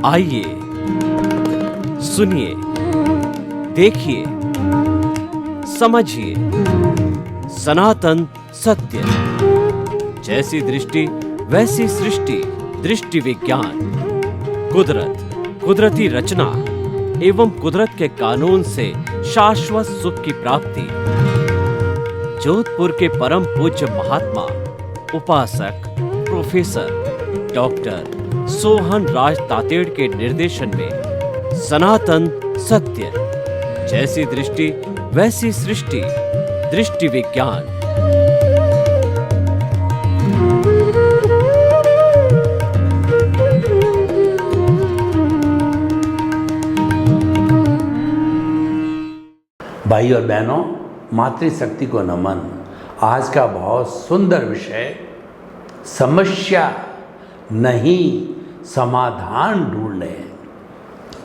आइए सुनिए, देखिए, समझिए सनातन सत्य। जैसी दृष्टि वैसी सृष्टि, दृष्टि विज्ञान। कुदरत, कुदरती रचना एवं कुदरत के कानून से शाश्वत सुख की प्राप्ति। जोधपुर के परम पूज्य महात्मा उपासक प्रोफेसर डॉक्टर सोहन राज तातेड़ के निर्देशन में सनातन सत्य। जैसी दृष्टि वैसी सृष्टि, दृष्टि विज्ञान। भाई और बहनों, मातृशक्ति को नमन। आज का बहुत सुंदर विषय, समस्या नहीं समाधान ढूंढने।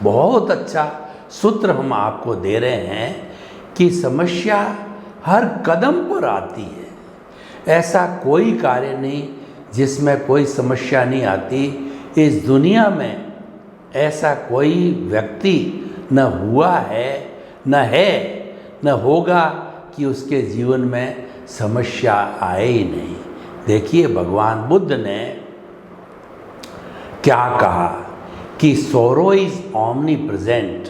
बहुत अच्छा सूत्र हम आपको दे रहे हैं कि समस्या हर कदम पर आती है। ऐसा कोई कार्य नहीं जिसमें कोई समस्या नहीं आती। इस दुनिया में ऐसा कोई व्यक्ति न हुआ है, न है, न होगा कि उसके जीवन में समस्या आए ही नहीं। देखिए, भगवान बुद्ध ने क्या कहा कि सोरो is omni present,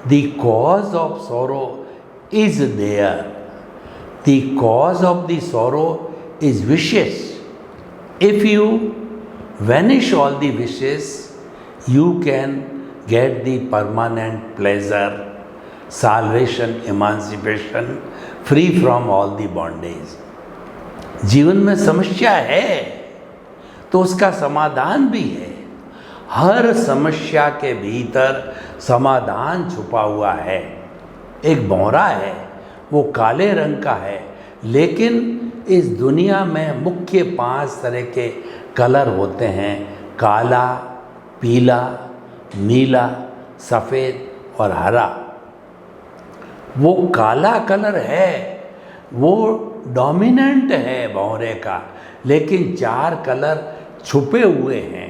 the cause of सोरो is there, the cause of the सोरो is wishes. If you vanish all the wishes, you can get the permanent pleasure, solvation, इमांसिपेशन, free from all the bondage. जीवन में समस्या है तो उसका समाधान भी है। हर समस्या के भीतर समाधान छुपा हुआ है। एक भौरा है, वो काले रंग का है, लेकिन इस दुनिया में मुख्य 5 तरह के कलर होते हैं: काला, पीला, नीला, सफ़ेद और हरा। वो काला कलर है, वो डोमिनेंट है भौरे का, लेकिन 4 कलर छुपे हुए हैं।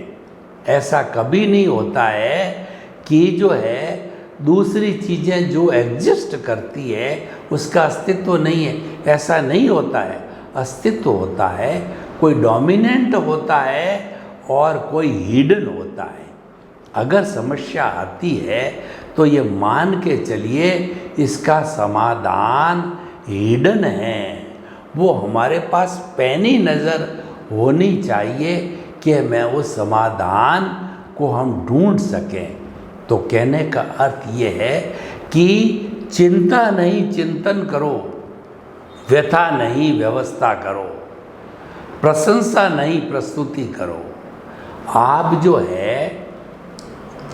ऐसा कभी नहीं होता है कि जो है दूसरी चीज़ें जो एग्जिस्ट करती है उसका अस्तित्व नहीं है। ऐसा नहीं होता है। अस्तित्व होता है, कोई डोमिनेंट होता है और कोई हिडन होता है। अगर समस्या आती है तो ये मान के चलिए इसका समाधान हिडन है। वो हमारे पास पैनी नज़र होनी चाहिए कि मैं उस समाधान को हम ढूंढ सकें। तो कहने का अर्थ ये है कि चिंता नहीं चिंतन करो, व्यथा नहीं व्यवस्था करो, प्रशंसा नहीं प्रस्तुति करो। आप जो है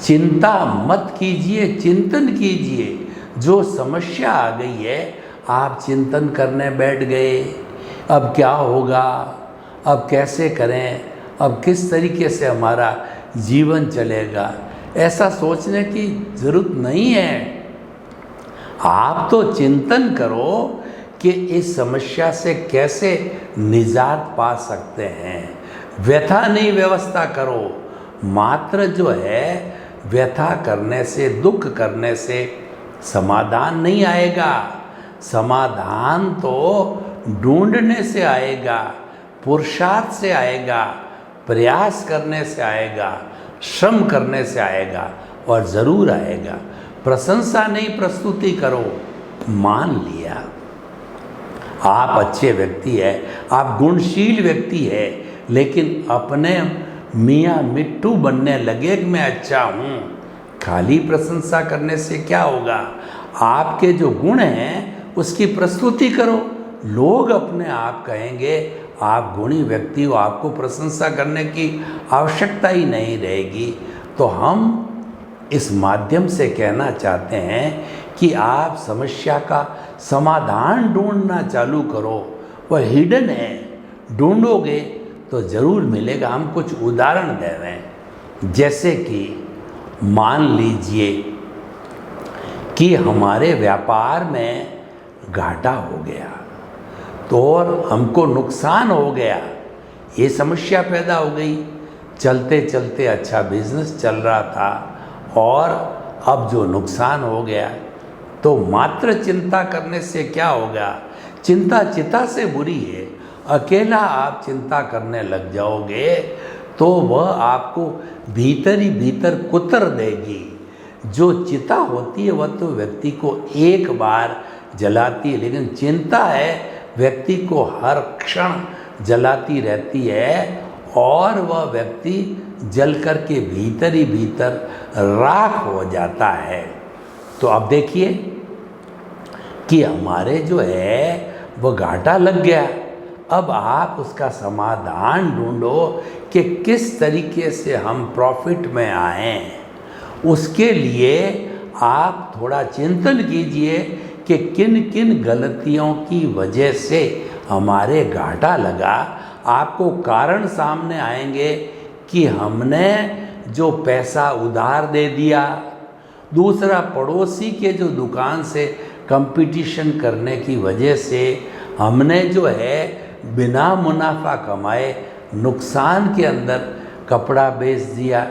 चिंता मत कीजिए, चिंतन कीजिए। जो समस्या आ गई है, आप चिंतन करने बैठ गए, अब क्या होगा, अब कैसे करें, अब किस तरीके से हमारा जीवन चलेगा। ऐसा सोचने की ज़रूरत नहीं है। आप तो चिंतन करो कि इस समस्या से कैसे निजात पा सकते हैं। व्यथा नहीं व्यवस्था करो। मात्र जो है व्यथा करने से, दुख करने से समाधान नहीं आएगा। समाधान तो ढूंढने से आएगा, पुरुषार्थ से आएगा, प्रयास करने से आएगा, श्रम करने से आएगा और ज़रूर आएगा। प्रशंसा नहीं प्रस्तुति करो। मान लिया आप अच्छे व्यक्ति है, आप गुणशील व्यक्ति है, लेकिन अपने मियाँ मिट्टू बनने लगे कि मैं अच्छा हूँ। खाली प्रशंसा करने से क्या होगा? आपके जो गुण हैं उसकी प्रस्तुति करो। लोग अपने आप कहेंगे आप गुणी व्यक्ति हो, आपको प्रशंसा करने की आवश्यकता ही नहीं रहेगी। तो हम इस माध्यम से कहना चाहते हैं कि आप समस्या का समाधान ढूंढना चालू करो। वह हिडन है, ढूंढोगे तो ज़रूर मिलेगा। हम कुछ उदाहरण दे रहे हैं। जैसे कि मान लीजिए कि हमारे व्यापार में घाटा हो गया तो और हमको नुकसान हो गया, ये समस्या पैदा हो गई। चलते चलते अच्छा बिजनेस चल रहा था और अब जो नुकसान हो गया, तो मात्र चिंता करने से क्या होगा? चिंता चिता से बुरी है। अकेला आप चिंता करने लग जाओगे तो वह आपको भीतर ही भीतर कुतर देगी। जो चिता होती है वह तो व्यक्ति को एक बार जलाती है, लेकिन चिंता है व्यक्ति को हर क्षण जलाती रहती है और वह व्यक्ति जल कर के भीतर ही भीतर राख हो जाता है। तो अब देखिए कि हमारे जो है वो घाटा लग गया। अब आप उसका समाधान ढूंढो कि किस तरीके से हम प्रॉफिट में आएं। उसके लिए आप थोड़ा चिंतन कीजिए कि किन किन गलतियों की वजह से हमारे घाटा लगा। आपको कारण सामने आएंगे कि हमने जो पैसा उधार दे दिया, दूसरा पड़ोसी के जो दुकान से कंपटीशन करने की वजह से हमने जो है बिना मुनाफा कमाए नुकसान के अंदर कपड़ा बेच दिया,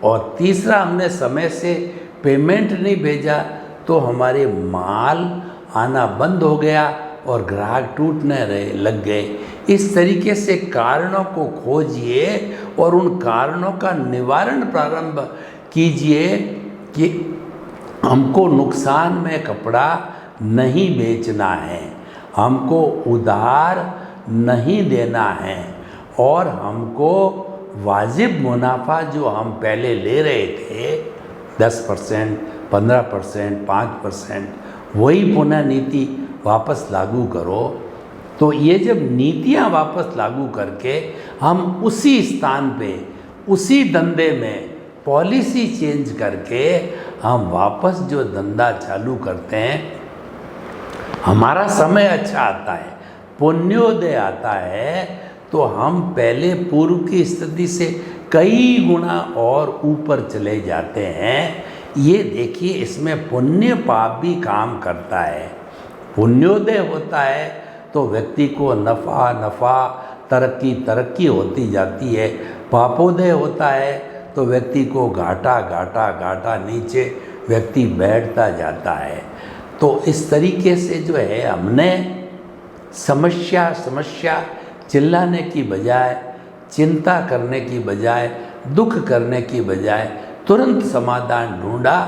और तीसरा हमने समय से पेमेंट नहीं भेजा तो हमारे माल आना बंद हो गया और ग्राहक टूटने लग गए। इस तरीके से कारणों को खोजिए और उन कारणों का निवारण प्रारंभ कीजिए कि हमको नुकसान में कपड़ा नहीं बेचना है, हमको उधार नहीं देना है, और हमको वाजिब मुनाफा जो हम पहले ले रहे थे 10%, 15%, 5%, वही पुनः नीति वापस लागू करो। तो ये जब नीतियाँ वापस लागू करके हम उसी स्थान पे, उसी धंधे में पॉलिसी चेंज करके हम वापस जो धंधा चालू करते हैं, हमारा समय अच्छा आता है, पुण्योदय आता है, तो हम पहले पूर्व की स्थिति से कई गुना और ऊपर चले जाते हैं। ये देखिए, इसमें पुण्य पाप भी काम करता है। पुण्योदय होता है तो व्यक्ति को नफ़ा नफ़ा, तरक्की तरक्की होती जाती है। पापोदय होता है तो व्यक्ति को घाटा घाटा घाटा नीचे व्यक्ति बैठता जाता है। तो इस तरीके से जो है हमने समस्या समस्या चिल्लाने की बजाय, चिंता करने की बजाय, दुख करने की बजाय तुरंत समाधान ढूंढा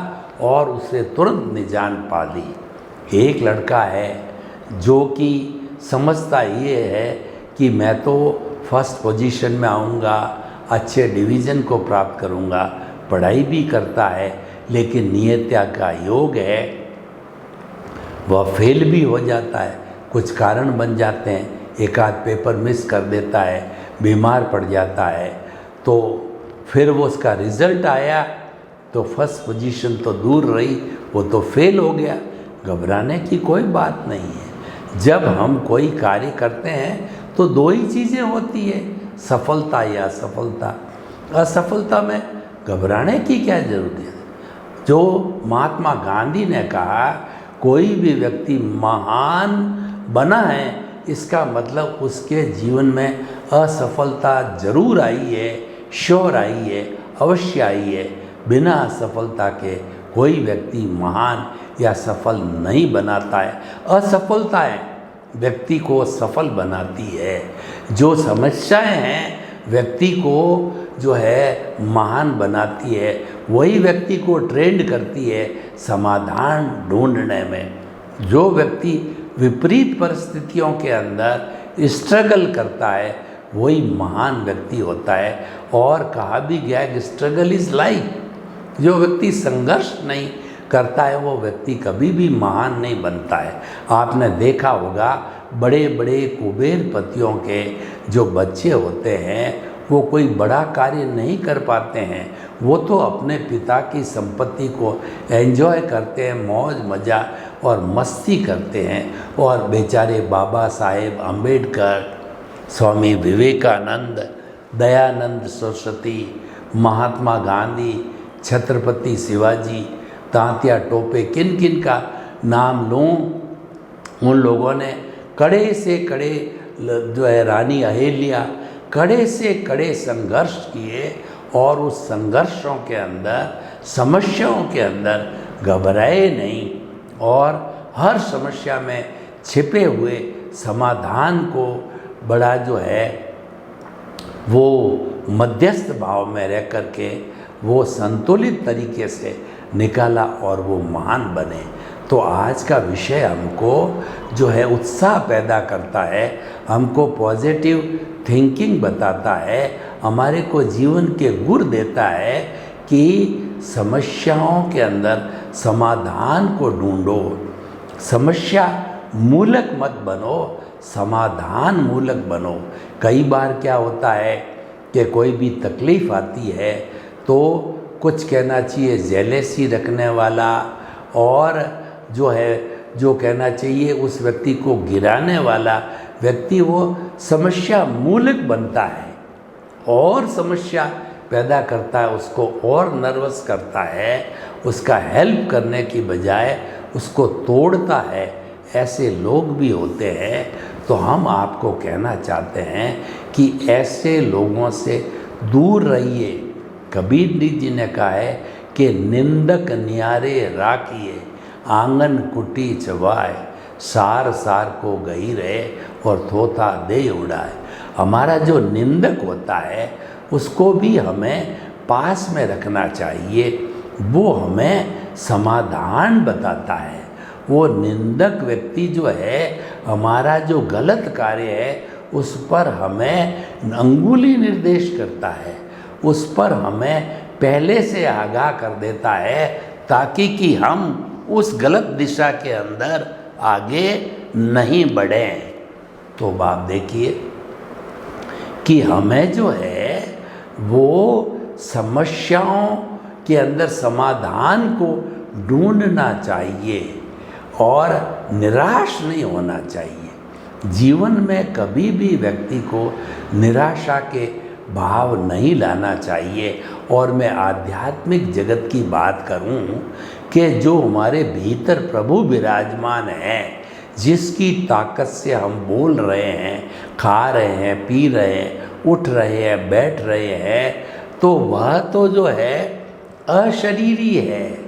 और उससे तुरंत निजान पा ली। एक लड़का है जो कि समझता ये है कि मैं तो फर्स्ट पोजीशन में आऊँगा, अच्छे डिवीज़न को प्राप्त करूँगा, पढ़ाई भी करता है, लेकिन नियत्या का योग है, वह फेल भी हो जाता है, कुछ कारण बन जाते हैं, एक आध पेपर मिस कर देता है, बीमार पड़ जाता है, तो फिर वो उसका रिज़ल्ट आया तो फर्स्ट पोजीशन तो दूर रही, वो तो फेल हो गया। घबराने की कोई बात नहीं है। जब हम कोई कार्य करते हैं तो दो ही चीज़ें होती है, सफलता या असफलता। असफलता में घबराने की क्या ज़रूरत है? जो महात्मा गांधी ने कहा, कोई भी व्यक्ति महान बना है, इसका मतलब उसके जीवन में असफलता जरूर आई है, श्योर आई है, अवश्य आई है। बिना असफलता के कोई व्यक्ति महान या सफल नहीं बनाता है। असफलताएं व्यक्ति को सफल बनाती है। जो समस्याएं हैं व्यक्ति को जो है महान बनाती है, वही व्यक्ति को ट्रेंड करती है समाधान ढूंढने में। जो व्यक्ति विपरीत परिस्थितियों के अंदर स्ट्रगल करता है वही महान व्यक्ति होता है। और कहा भी गया है कि स्ट्रगल इज़ लाइफ। जो व्यक्ति संघर्ष नहीं करता है वो व्यक्ति कभी भी महान नहीं बनता है। आपने देखा होगा बड़े बड़े कुबेरपतियों के जो बच्चे होते हैं वो कोई बड़ा कार्य नहीं कर पाते हैं, वो तो अपने पिता की संपत्ति को एंजॉय करते हैं, मौज मज़ा और मस्ती करते हैं। और बेचारे बाबा साहेब अम्बेडकर, स्वामी विवेकानंद, दयानंद सरस्वती, महात्मा गांधी, छत्रपति शिवाजी, तांत्या टोपे, किन किन का नाम लूँ, उन लोगों ने कड़े से कड़े जो है रानी अहिल्या, कड़े से कड़े संघर्ष किए और उस संघर्षों के अंदर, समस्याओं के अंदर घबराए नहीं और हर समस्या में छिपे हुए समाधान को बड़ा जो है वो मध्यस्थ भाव में रह कर के वो संतुलित तरीके से निकाला और वो महान बने। तो आज का विषय हमको जो है उत्साह पैदा करता है, हमको पॉजिटिव थिंकिंग बताता है, हमारे को जीवन के गुर देता है कि समस्याओं के अंदर समाधान को ढूंढो, समस्या मूलक मत बनो, समाधान मूलक बनो। कई बार क्या होता है कि कोई भी तकलीफ़ आती है तो कुछ कहना चाहिए जेलेसी रखने वाला, और जो है जो कहना चाहिए उस व्यक्ति को गिराने वाला व्यक्ति वो समस्या मूलक बनता है और समस्या पैदा करता है, उसको और नर्वस करता है, उसका हेल्प करने की बजाय उसको तोड़ता है। ऐसे लोग भी होते हैं। तो हम आपको कहना चाहते हैं कि ऐसे लोगों से दूर रहिए। कबीर जी ने कहा है कि निंदक न्यारे राखिए, आंगन कुटी चबाए, सार सार को गई रहे और थोथा दे उड़ाए। हमारा जो निंदक होता है उसको भी हमें पास में रखना चाहिए, वो हमें समाधान बताता है। वो निंदक व्यक्ति जो है हमारा जो गलत कार्य है उस पर हमें अंगुली निर्देश करता है, उस पर हमें पहले से आगाह कर देता है ताकि कि हम उस गलत दिशा के अंदर आगे नहीं बढ़ें। तो बाप देखिए कि हमें जो है वो समस्याओं के अंदर समाधान को ढूंढना चाहिए और निराश नहीं होना चाहिए। जीवन में कभी भी व्यक्ति को निराशा के भाव नहीं लाना चाहिए। और मैं आध्यात्मिक जगत की बात करूं कि जो हमारे भीतर प्रभु विराजमान हैं, जिसकी ताकत से हम बोल रहे हैं, खा रहे हैं, पी रहे हैं, उठ रहे हैं, बैठ रहे हैं, तो वह तो जो है अशरीरी है,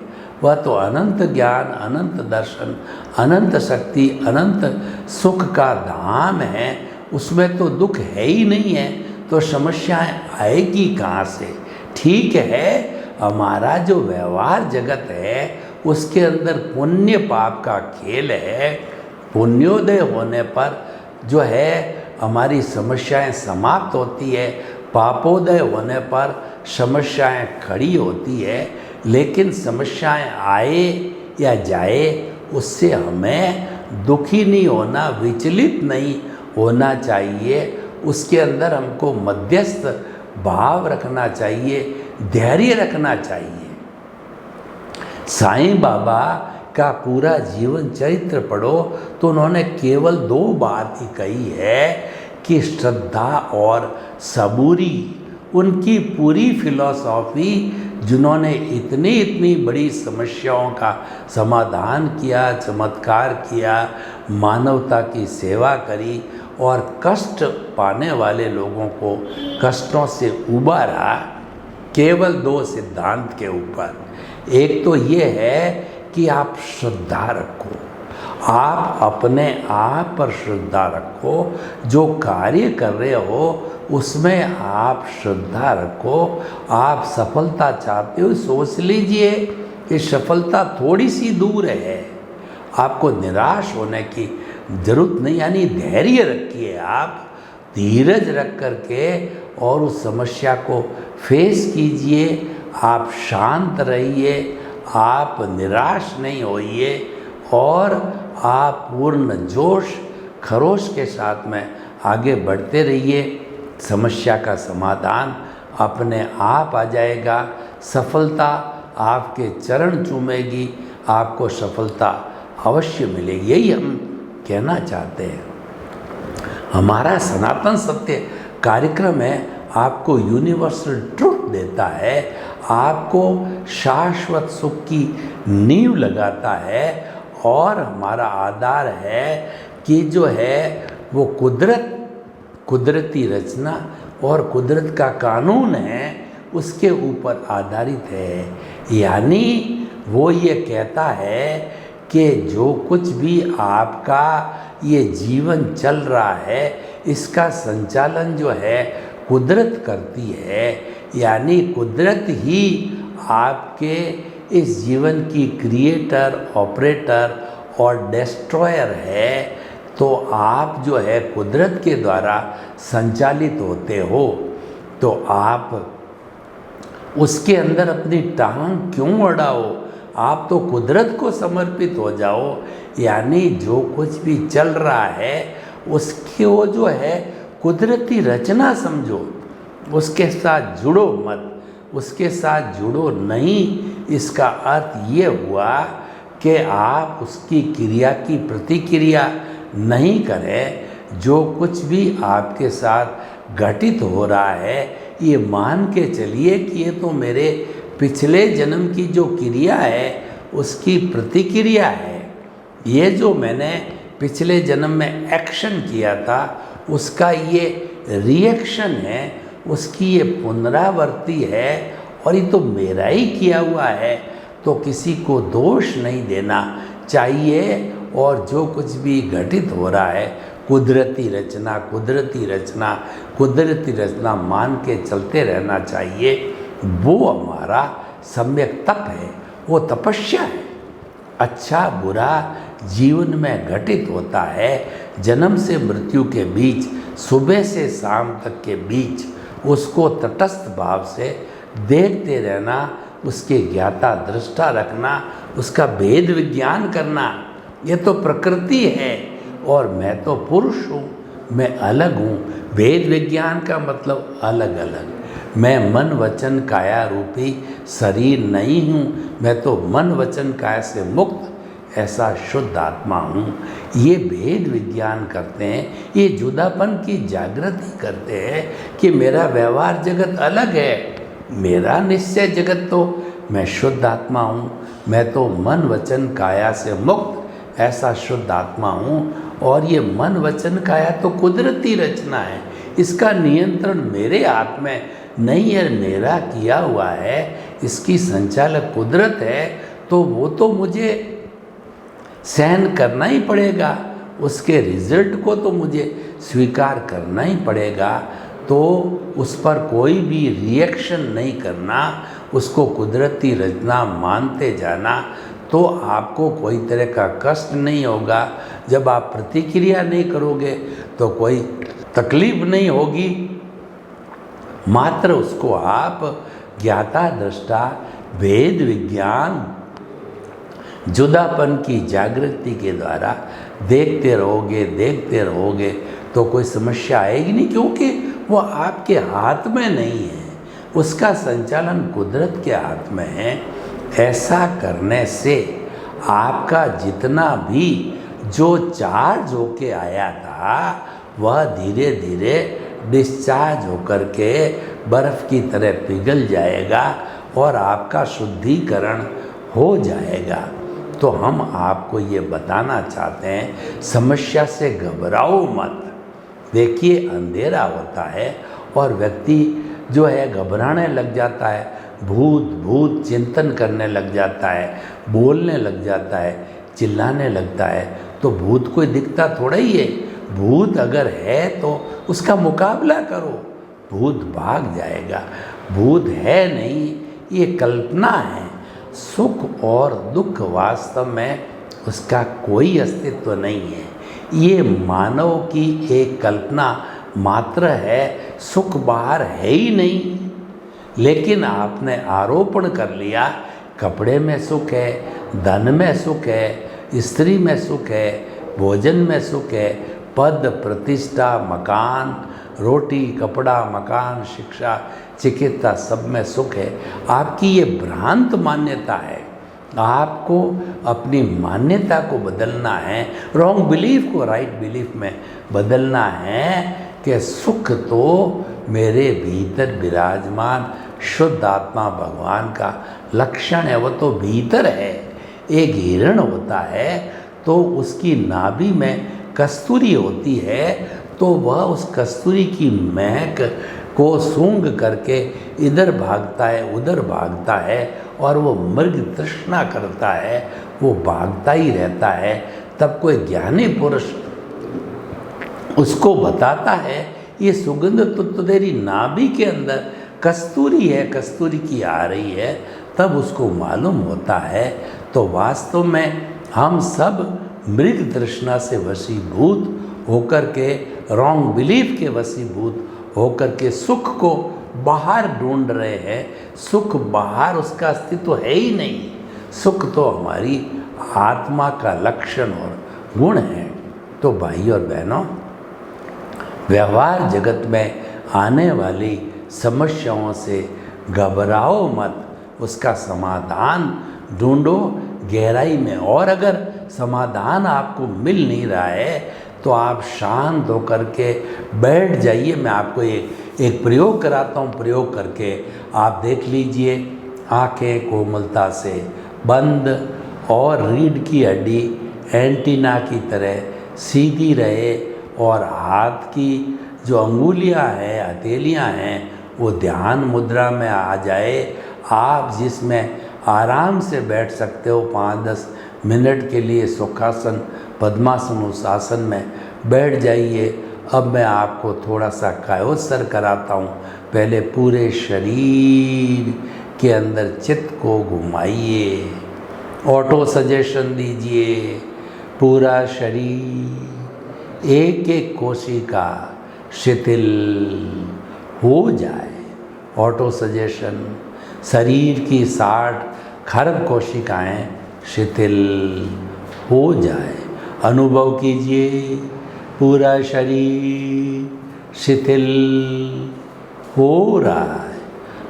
वह तो अनंत ज्ञान, अनंत दर्शन, अनंत शक्ति, अनंत सुख का धाम है। उसमें तो दुख है ही नहीं है, तो समस्याएं आएगी कहाँ से? ठीक है, हमारा जो व्यवहार जगत है उसके अंदर पुण्य पाप का खेल है। पुण्योदय होने पर जो है हमारी समस्याएं समाप्त होती है, पापोदय होने पर समस्याएं खड़ी होती है। लेकिन समस्याएं आए या जाए उससे हमें दुखी नहीं होना, विचलित नहीं होना चाहिए। उसके अंदर हमको मध्यस्थ भाव रखना चाहिए, धैर्य रखना चाहिए। साईं बाबा का पूरा जीवन चरित्र पढ़ो तो उन्होंने केवल 2 बात ही कही है कि श्रद्धा और सबूरी। उनकी पूरी फिलॉसॉफी, जिन्होंने इतनी बड़ी समस्याओं का समाधान किया, चमत्कार किया, मानवता की सेवा करी और कष्ट पाने वाले लोगों को कष्टों से उबारा, केवल 2 सिद्धांत के ऊपर। एक तो ये है कि आप श्रद्धा रखो, आप अपने आप पर श्रद्धा रखो, जो कार्य कर रहे हो उसमें आप श्रद्धा रखो। आप सफलता चाहते हो, सोच लीजिए कि सफलता थोड़ी सी दूर है, आपको निराश होने की जरूरत नहीं, यानी धैर्य रखिए, आप धीरज रख करके और उस समस्या को फेस कीजिए। आप शांत रहिए, आप निराश नहीं होइए और आप पूर्ण जोश खरोश के साथ में आगे बढ़ते रहिए। समस्या का समाधान अपने आप आ जाएगा, सफलता आपके चरण चूमेगी, आपको सफलता अवश्य मिलेगी। यही हम कहना चाहते हैं। हमारा सनातन सत्य कार्यक्रम है, आपको यूनिवर्सल ट्रुथ देता है, आपको शाश्वत सुख की नींव लगाता है और हमारा आधार है कि जो है वो कुदरती रचना और कुदरत का कानून है उसके ऊपर आधारित है। यानी वो ये कहता है कि जो कुछ भी आपका ये जीवन चल रहा है इसका संचालन जो है कुदरत करती है। यानी कुदरत ही आपके इस जीवन की क्रिएटर, ऑपरेटर और डिस्ट्रॉयर है। तो आप जो है कुदरत के द्वारा संचालित होते हो, तो आप उसके अंदर अपनी टांग क्यों अड़ाओ, आप तो कुदरत को समर्पित हो जाओ। यानी जो कुछ भी चल रहा है उसकी वो जो है कुदरती रचना समझो, उसके साथ जुड़ो मत, उसके साथ जुड़ो नहीं। इसका अर्थ ये हुआ कि आप उसकी क्रिया की प्रतिक्रिया नहीं करें। जो कुछ भी आपके साथ घटित हो रहा है ये मान के चलिए कि ये तो मेरे पिछले जन्म की जो क्रिया है उसकी प्रतिक्रिया है। ये जो मैंने पिछले जन्म में एक्शन किया था उसका ये रिएक्शन है, उसकी ये पुनरावृत्ति है और ये तो मेरा ही किया हुआ है। तो किसी को दोष नहीं देना चाहिए और जो कुछ भी घटित हो रहा है कुदरती रचना, कुदरती रचना, कुदरती रचना मान के चलते रहना चाहिए। वो हमारा सम्यक तप है, वो तपस्या है। अच्छा बुरा जीवन में घटित होता है, जन्म से मृत्यु के बीच, सुबह से शाम तक के बीच उसको तटस्थ भाव से देखते रहना, उसके ज्ञाता दृष्टा रखना, उसका भेद विज्ञान करना। ये तो प्रकृति है और मैं तो पुरुष हूँ, मैं अलग हूँ। भेद विज्ञान का मतलब अलग अलग। मैं मन वचन काया रूपी शरीर नहीं हूँ, मैं तो मन वचन काया से मुक्त ऐसा शुद्ध आत्मा हूँ। ये भेद विज्ञान करते हैं, ये जुदापन की जागृति करते हैं कि मेरा व्यवहार जगत अलग है, मेरा निश्चय जगत तो मैं शुद्ध आत्मा हूँ, मैं तो मन वचन काया से मुक्त ऐसा शुद्ध आत्मा हूँ। और ये मन वचन काया तो कुदरती रचना है, इसका नियंत्रण मेरे हाथ में नहीं है, मेरा किया हुआ है, इसकी संचालक कुदरत है। तो वो तो मुझे सहन करना ही पड़ेगा, उसके रिजल्ट को तो मुझे स्वीकार करना ही पड़ेगा। तो उस पर कोई भी रिएक्शन नहीं करना, उसको कुदरती रचना मानते जाना, तो आपको कोई तरह का कष्ट नहीं होगा। जब आप प्रतिक्रिया नहीं करोगे तो कोई तकलीफ नहीं होगी, मात्र उसको आप ज्ञाता दृष्टा भेद विज्ञान जुदापन की जागृति के द्वारा देखते रहोगे तो कोई समस्या आएगी नहीं, क्योंकि वो आपके हाथ में नहीं है, उसका संचालन कुदरत के हाथ में है। ऐसा करने से आपका जितना भी जो चार्ज होके आया था वह धीरे धीरे डिस्चार्ज होकर के बर्फ़ की तरह पिघल जाएगा और आपका शुद्धिकरण हो जाएगा। तो हम आपको ये बताना चाहते हैं, समस्या से घबराओ मत। देखिए अंधेरा होता है और व्यक्ति जो है घबराने लग जाता है, भूत चिंतन करने लग जाता है, बोलने लग जाता है, चिल्लाने लगता है। तो भूत कोई दिखता थोड़ा ही है, भूत अगर है तो उसका मुकाबला करो, भूत भाग जाएगा। भूत है नहीं, ये कल्पना है। सुख और दुख वास्तव में उसका कोई अस्तित्व नहीं है, ये मानव की एक कल्पना मात्र है। सुख बाहर है ही नहीं, लेकिन आपने आरोपण कर लिया कपड़े में सुख है, धन में सुख है, स्त्री में सुख है, भोजन में सुख है, पद प्रतिष्ठा, मकान, रोटी, कपड़ा, मकान, शिक्षा, चिकित्सा, सब में सुख है। आपकी ये भ्रांत मान्यता है। आपको अपनी मान्यता को बदलना है, रॉन्ग बिलीफ को राइट बिलीफ में बदलना है कि सुख तो मेरे भीतर विराजमान शुद्ध आत्मा भगवान का लक्षण है, वो तो भीतर है। एक हिरण होता है तो उसकी नाभि में कस्तूरी होती है, तो वह उस कस्तूरी की महक को सूंघ करके इधर भागता है उधर भागता है और वो मृग तृष्णा करता है, वो भागता ही रहता है, तब कोई ज्ञानी पुरुष उसको बताता है ये सुगंध तो तेरी नाभि के अंदर कस्तूरी है, कस्तूरी की आ रही है, तब उसको मालूम होता है। तो वास्तव में हम सब मृग तृष्णा से वशीभूत होकर के, रॉन्ग बिलीफ के वशीभूत होकर के सुख को बाहर ढूंढ रहे हैं। सुख बाहर उसका अस्तित्व है ही नहीं, सुख तो हमारी आत्मा का लक्षण और गुण है। तो भाई और बहनों, व्यवहार जगत में आने वाली समस्याओं से घबराओ मत, उसका समाधान ढूंढो गहराई में। और अगर समाधान आपको मिल नहीं रहा है तो आप शांत होकर के बैठ जाइए। मैं आपको एक प्रयोग कराता हूँ, प्रयोग करके आप देख लीजिए। आंखें कोमलता से बंद और रीढ़ की हड्डी एंटीना की तरह सीधी रहे और हाथ की जो अंगुलियां हैं, हथेलियां हैं, वो ध्यान मुद्रा में आ जाए। आप जिसमें आराम से बैठ सकते हो, 5-10 मिनट के लिए सुखासन, पद्मासन, उस आसन में बैठ जाइए। अब मैं आपको थोड़ा सा कायोत्सर कराता हूँ। पहले पूरे शरीर के अंदर चित्त को घुमाइए, ऑटो सजेशन दीजिए। पूरा शरीर एक एक कोशिका शिथिल हो जाए। ऑटो सजेशन, शरीर की 60 खरब कोशिकाएं शिथिल हो जाए। अनुभव कीजिए पूरा शरीर शिथिल हो रहा है।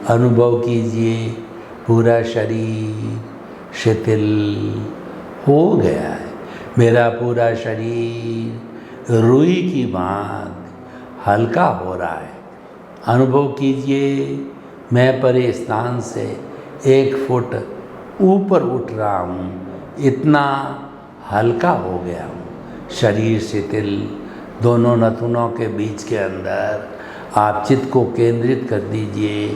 अनुभव कीजिए पूरा शरीर शिथिल हो गया है। मेरा पूरा शरीर रुई की भांति हल्का हो रहा है। अनुभव कीजिए मैं परे स्थान से 1 फुट ऊपर उठ रहा हूँ, इतना हल्का हो गया हूँ। शरीर शिथिल, दोनों नथुनों के बीच के अंदर आप चित्त को केंद्रित कर दीजिए।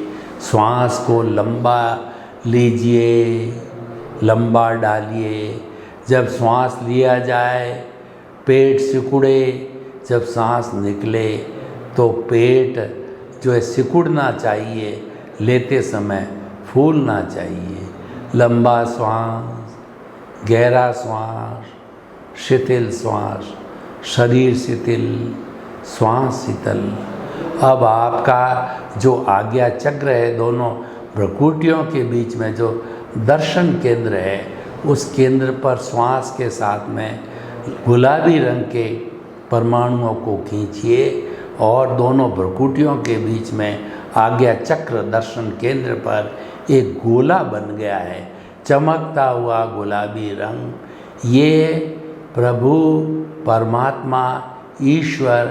श्वास को लंबा लीजिए, लंबा डालिए। जब श्वास लिया जाए पेट सिकुड़े, जब सांस निकले तो पेट जो है सिकुड़ना चाहिए, लेते समय फूलना चाहिए। लंबा श्वास, गहरा श्वास, शिथिल श्वास, शरीर शिथिल, श्वास शीतल। अब आपका जो आज्ञा चक्र है, दोनों भ्रुकुटियों के बीच में जो दर्शन केंद्र है, उस केंद्र पर श्वास के साथ में गुलाबी रंग के परमाणुओं को खींचिए और दोनों भ्रुकुटियों के बीच में आज्ञा चक्र दर्शन केंद्र पर एक गोला बन गया है, चमकता हुआ गुलाबी रंग। ये प्रभु परमात्मा ईश्वर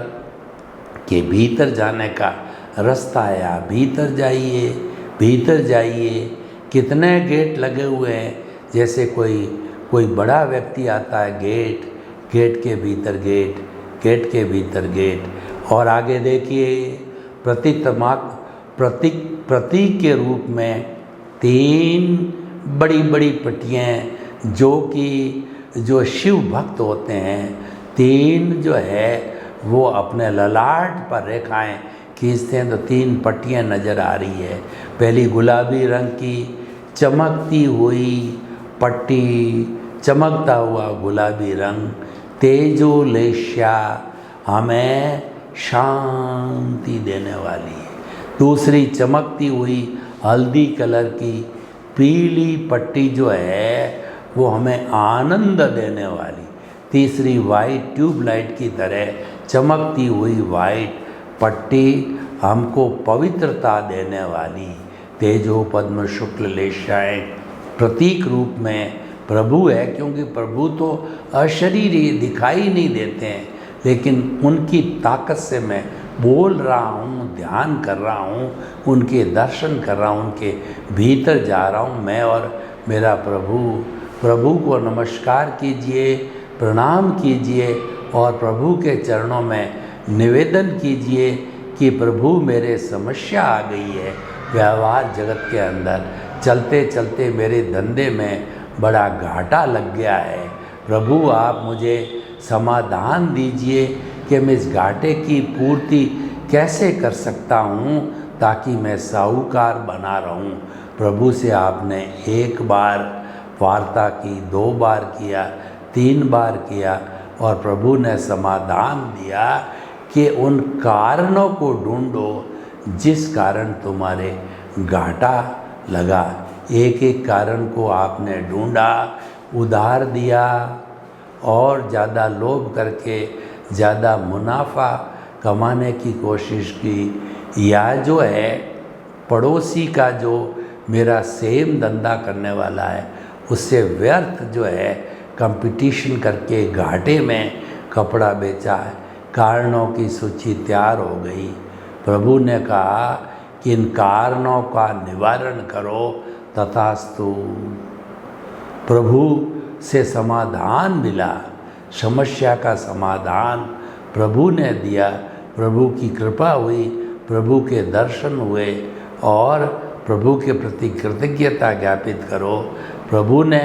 के भीतर जाने का रास्ता है। आप भीतर जाइए, भीतर जाइए। कितने गेट लगे हुए हैं, जैसे कोई बड़ा व्यक्ति आता है, गेट के भीतर गेट, गेट के भीतर गेट। और आगे देखिए प्रतीक के रूप में 3 बड़ी बड़ी पट्टियाँ जो शिव भक्त होते हैं, 3 जो है वो अपने ललाट पर रेखाएं खींचते हैं तो 3 पट्टियाँ नज़र आ रही है। पहली गुलाबी रंग की चमकती हुई पट्टी, चमकता हुआ गुलाबी रंग, तेजोलेश्या, हमें शांति देने वाली है। दूसरी चमकती हुई हल्दी कलर की पीली पट्टी जो है वो हमें आनंद देने वाली। तीसरी वाइट ट्यूबलाइट की तरह चमकती हुई वाइट पट्टी हमको पवित्रता देने वाली। तेजो पद्म शुक्ल लेशाएँ प्रतीक रूप में प्रभु है, क्योंकि प्रभु तो अशरीरी दिखाई नहीं देते हैं, लेकिन उनकी ताकत से मैं बोल रहा हूँ, ध्यान कर रहा हूँ, उनके दर्शन कर रहा हूँ, उनके भीतर जा रहा हूँ मैं और मेरा प्रभु को नमस्कार कीजिए, प्रणाम कीजिए और प्रभु के चरणों में निवेदन कीजिए कि प्रभु मेरे समस्या आ गई है व्यवहार जगत के अंदर, चलते चलते मेरे धंधे में बड़ा घाटा लग गया है। प्रभु आप मुझे समाधान दीजिए कि मैं इस घाटे की पूर्ति कैसे कर सकता हूँ ताकि मैं साहूकार बना रहूँ। प्रभु से आपने एक बार वार्ता की, 2 बार किया, 3 बार किया और प्रभु ने समाधान दिया कि उन कारणों को ढूंढो जिस कारण तुम्हारे घाटा लगा। एक एक कारण को आपने ढूंढा, उधार दिया और ज़्यादा लोभ करके ज़्यादा मुनाफा कमाने की कोशिश की, या जो है पड़ोसी का जो मेरा सेम धंधा करने वाला है उससे व्यर्थ जो है कंपटीशन करके घाटे में कपड़ा बेचा है। कारणों की सूची तैयार हो गई। प्रभु ने कहा कि इन कारणों का निवारण करो, तथास्तु। प्रभु से समाधान मिला, समस्या का समाधान प्रभु ने दिया। प्रभु की कृपा हुई, प्रभु के दर्शन हुए और प्रभु के प्रति कृतज्ञता ज्ञापित करो। प्रभु ने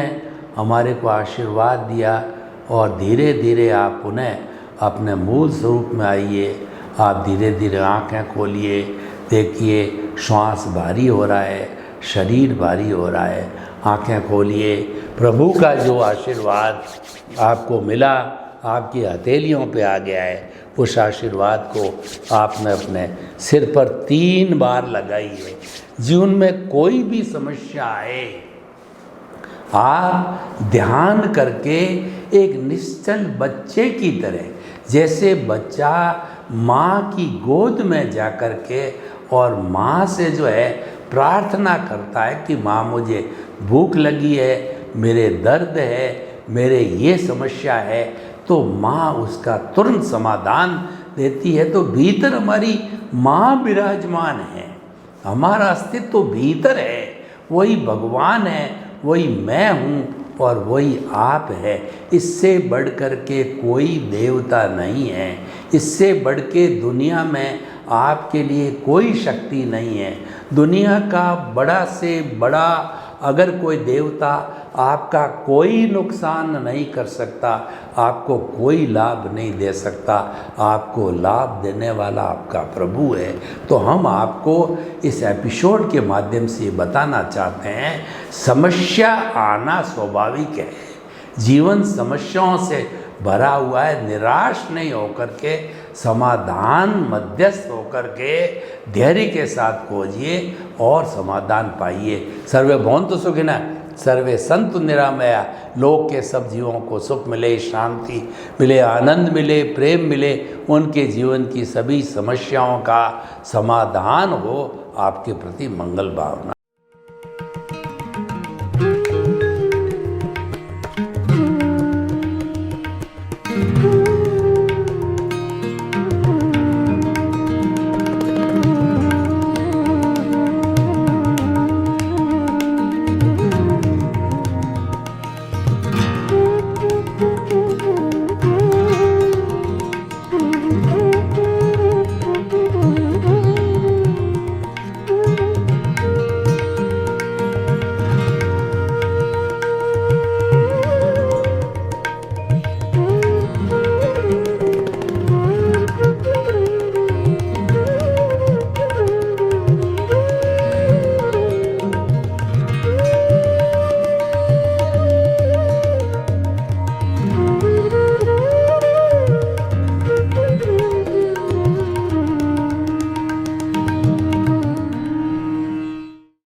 हमारे को आशीर्वाद दिया और धीरे धीरे आप पुनः अपने मूल स्वरूप में आइए। आप धीरे धीरे आँखें खोलिए, देखिए श्वास भारी हो रहा है, शरीर भारी हो रहा है। आँखें खोलिए, प्रभु का जो आशीर्वाद आपको मिला आपकी हथेलियों पे आ गया है, उस आशीर्वाद को आपने अपने सिर पर 3 बार लगाइए। जीवन में कोई भी समस्या आए, आप ध्यान करके एक निश्चल बच्चे की तरह, जैसे बच्चा माँ की गोद में जा कर के और माँ से जो है प्रार्थना करता है कि माँ मुझे भूख लगी है, मेरे दर्द है, मेरे ये समस्या है, तो माँ उसका तुरंत समाधान देती है। तो भीतर हमारी माँ विराजमान है, हमारा अस्तित्व तो भीतर है, वही भगवान है, वही मैं हूँ और वही आप है। इससे बढ़ कर के कोई देवता नहीं है, इससे बढ़ के दुनिया में आपके लिए कोई शक्ति नहीं है। दुनिया का बड़ा से बड़ा अगर कोई देवता आपका कोई नुकसान नहीं कर सकता, आपको कोई लाभ नहीं दे सकता, आपको लाभ देने वाला आपका प्रभु है। तो हम आपको इस एपिसोड के माध्यम से बताना चाहते हैं, समस्या आना स्वाभाविक है। जीवन समस्याओं से भरा हुआ है। निराश नहीं होकर के, समाधान मध्यस्थ होकर के धैर्य के साथ खोजिए और समाधान पाइए। सर्वे भवन्तु सुखिनः, सर्वे सन्तु निरामया। लोक के सब जीवों को सुख मिले, शांति मिले, आनंद मिले, प्रेम मिले, उनके जीवन की सभी समस्याओं का समाधान हो। आपके प्रति मंगल भावना।